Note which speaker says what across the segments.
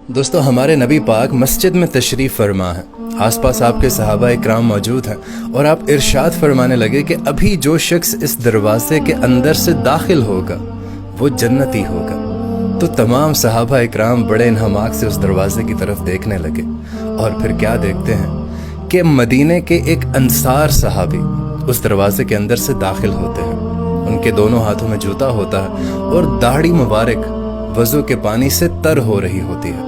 Speaker 1: دوستو ہمارے نبی پاک مسجد میں تشریف فرما ہے، آس پاس آپ کے صحابہ اکرام موجود ہیں اور آپ ارشاد فرمانے لگے کہ ابھی جو شخص اس دروازے کے اندر سے داخل ہوگا وہ جنتی ہوگا۔ تو تمام صحابہ اکرام بڑے انہماک سے اس دروازے کی طرف دیکھنے لگے، اور پھر کیا دیکھتے ہیں کہ مدینے کے ایک انصار صحابی اس دروازے کے اندر سے داخل ہوتے ہیں۔ ان کے دونوں ہاتھوں میں جوتا ہوتا ہے اور داڑھی مبارک وضو کے پانی سے تر ہو رہی ہوتی ہے۔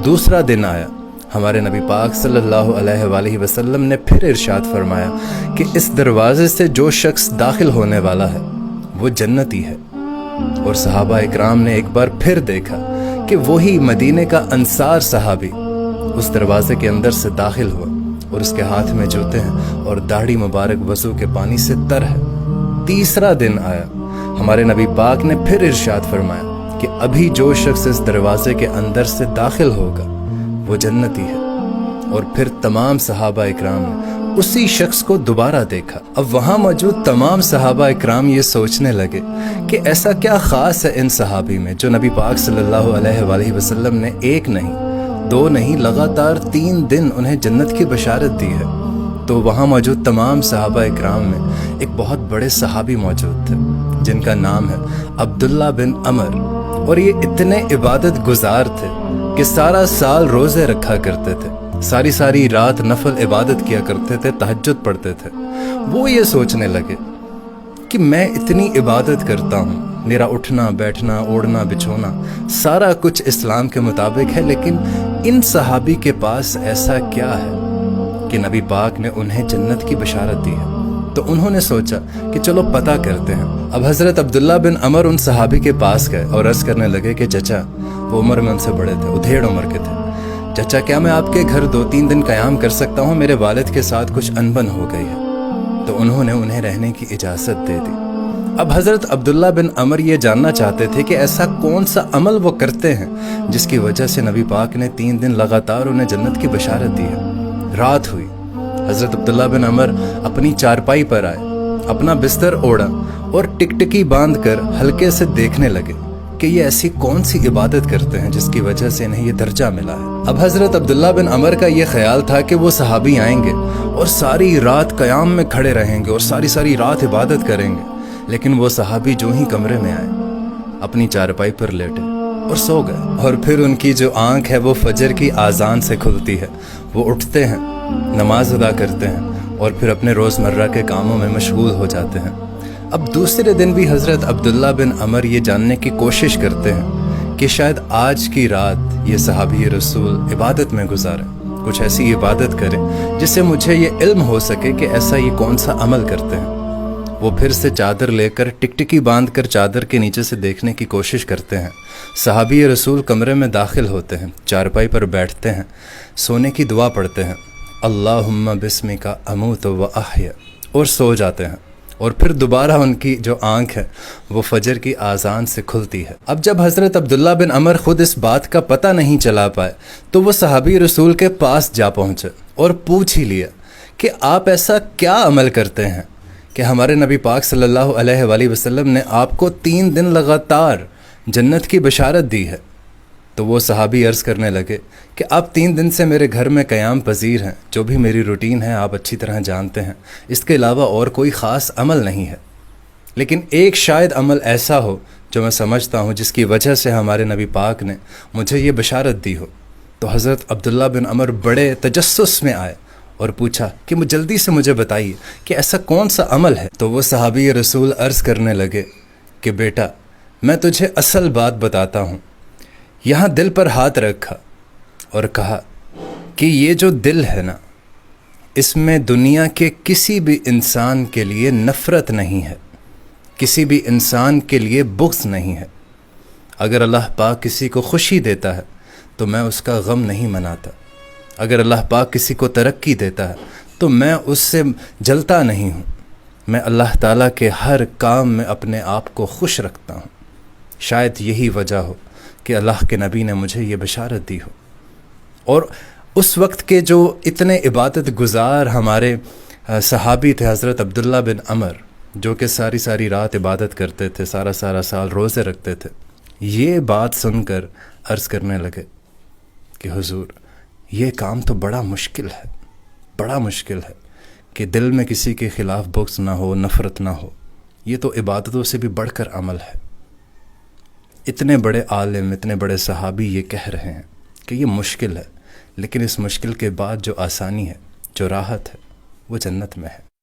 Speaker 1: دوسرا دن آیا، ہمارے نبی پاک صلی اللہ علیہ وآلہ وسلم نے پھر ارشاد فرمایا کہ اس دروازے سے جو شخص داخل ہونے والا ہے وہ جنتی ہے۔ اور صحابہ اکرام نے ایک بار پھر دیکھا کہ وہی مدینے کا انصار صحابی اس دروازے کے اندر سے داخل ہوا اور اس کے ہاتھ میں جوتے ہیں اور داڑھی مبارک وضو کے پانی سے تر ہے۔ تیسرا دن آیا، ہمارے نبی پاک نے پھر ارشاد فرمایا کہ ابھی جو شخص اس دروازے کے اندر سے داخل ہوگا وہ جنتی ہے۔ اور پھر تمام صحابہ اکرام نے اسی شخص کو دوبارہ دیکھا۔ اب وہاں موجود تمام صحابہ اکرام یہ سوچنے لگے کہ ایسا کیا خاص ہے ان صحابی میں جو نبی پاک صلی اللہ علیہ وآلہ وسلم نے ایک نہیں، دو نہیں، لگاتار 3 دن انہیں جنت کی بشارت دی ہے۔ تو وہاں موجود تمام صحابہ اکرام میں ایک بہت بڑے صحابی موجود تھے جن کا نام ہے عبداللہ بن عمر، اور یہ اتنے عبادت گزار تھے کہ سارا سال روزے رکھا کرتے تھے، ساری رات نفل عبادت کیا کرتے تھے، تہجد پڑھتے تھے۔ وہ یہ سوچنے لگے کہ میں اتنی عبادت کرتا ہوں، میرا اٹھنا بیٹھنا اوڑھنا بچھونا سارا کچھ اسلام کے مطابق ہے، لیکن ان صحابی کے پاس ایسا کیا ہے کہ نبی پاک نے انہیں جنت کی بشارت دی ہے۔ تو انہوں نے سوچا کہ چلو پتہ کرتے ہیں۔ اب حضرت عبداللہ بن عمر ان صحابی کے پاس گئے اور عرض کرنے لگے کہ چچا، وہ عمر میں ان سے بڑے تھے، ادھیڑ عمر کے تھے، چچا کیا میں آپ کے گھر 2-3 دن قیام کر سکتا ہوں؟ میرے والد کے ساتھ کچھ انبن ہو گئی ہے۔ تو انہوں نے انہیں رہنے کی اجازت دے دی۔ اب حضرت عبداللہ بن عمر یہ جاننا چاہتے تھے کہ ایسا کون سا عمل وہ کرتے ہیں جس کی وجہ سے نبی پاک نے 3 دن لگاتار انہیں جنت کی بشارت دی ہے۔ رات ہوئی، حضرت عبداللہ بن عمر اپنی چارپائی پر آئے، اپنا بستر اوڑھا اور ٹکٹکی باندھ کر ہلکے سے دیکھنے لگے کہ یہ ایسی کون سی عبادت کرتے ہیں جس کی وجہ سے انہیں یہ درجہ ملا ہے۔ اب حضرت عبداللہ بن عمر کا یہ خیال تھا کہ وہ صحابی آئیں گے اور ساری رات قیام میں کھڑے رہیں گے اور ساری رات عبادت کریں گے، لیکن وہ صحابی جو ہی کمرے میں آئے اپنی چارپائی پر لیٹے اور سو گئے، اور پھر ان کی جو آنکھ ہے وہ فجر کی آذان سے کھلتی ہے، وہ اٹھتے ہیں، نماز ادا کرتے ہیں اور پھر اپنے روزمرہ کے کاموں میں مشغول ہو جاتے ہیں۔ اب دوسرے دن بھی حضرت عبداللہ بن عمر یہ جاننے کی کوشش کرتے ہیں کہ شاید آج کی رات یہ صحابی رسول عبادت میں گزاریں، کچھ ایسی عبادت کریں جس سے مجھے یہ علم ہو سکے کہ ایسا یہ کون سا عمل کرتے ہیں۔ وہ پھر سے چادر لے کر ٹکٹکی باندھ کر چادر کے نیچے سے دیکھنے کی کوشش کرتے ہیں۔ صحابی رسول کمرے میں داخل ہوتے ہیں، چارپائی پر بیٹھتے ہیں، سونے کی دعا پڑھتے ہیں، اللہم بسمک اموت و احیا، اور سو جاتے ہیں، اور پھر دوبارہ ان کی جو آنکھ ہے وہ فجر کی آذان سے کھلتی ہے۔ اب جب حضرت عبداللہ بن عمر خود اس بات کا پتہ نہیں چلا پائے تو وہ صحابی رسول کے پاس جا پہنچے اور پوچھ ہی لیا کہ آپ ایسا کیا عمل کرتے ہیں کہ ہمارے نبی پاک صلی اللہ علیہ وآلہ وسلم نے آپ کو 3 دن لگاتار جنت کی بشارت دی ہے۔ تو وہ صحابی عرض کرنے لگے کہ آپ 3 دن سے میرے گھر میں قیام پذیر ہیں، جو بھی میری روٹین ہے آپ اچھی طرح جانتے ہیں، اس کے علاوہ اور کوئی خاص عمل نہیں ہے، لیکن ایک شاید عمل ایسا ہو جو میں سمجھتا ہوں جس کی وجہ سے ہمارے نبی پاک نے مجھے یہ بشارت دی ہو۔ تو حضرت عبداللہ بن عمر بڑے تجسس میں آئے اور پوچھا کہ جلدی سے مجھے بتائیے کہ ایسا کون سا عمل ہے۔ تو وہ صحابی رسول عرض کرنے لگے کہ بیٹا، میں تجھے اصل بات بتاتا ہوں۔ یہاں دل پر ہاتھ رکھا اور کہا کہ یہ جو دل ہے نا، اس میں دنیا کے کسی بھی انسان کے لیے نفرت نہیں ہے، کسی بھی انسان کے لیے بغض نہیں ہے۔ اگر اللہ پاک کسی کو خوشی دیتا ہے تو میں اس کا غم نہیں مناتا، اگر اللہ پاک کسی کو ترقی دیتا ہے تو میں اس سے جلتا نہیں ہوں، میں اللہ تعالیٰ کے ہر کام میں اپنے آپ کو خوش رکھتا ہوں۔ شاید یہی وجہ ہو کہ اللہ کے نبی نے مجھے یہ بشارت دی ہو۔ اور اس وقت کے جو اتنے عبادت گزار ہمارے صحابی تھے حضرت عبداللہ بن عمر، جو کہ ساری رات عبادت کرتے تھے، سارا سال روزے رکھتے تھے، یہ بات سن کر عرض کرنے لگے کہ حضور یہ کام تو بڑا مشکل ہے کہ دل میں کسی کے خلاف بغض نہ ہو، نفرت نہ ہو. یہ تو عبادتوں سے بھی بڑھ کر عمل ہے. اتنے بڑے عالم، اتنے بڑے صحابی یہ کہہ رہے ہیں کہ یہ مشکل ہے، لیکن اس مشکل کے بعد جو آسانی ہے، جو راحت ہے، وہ جنت میں ہے.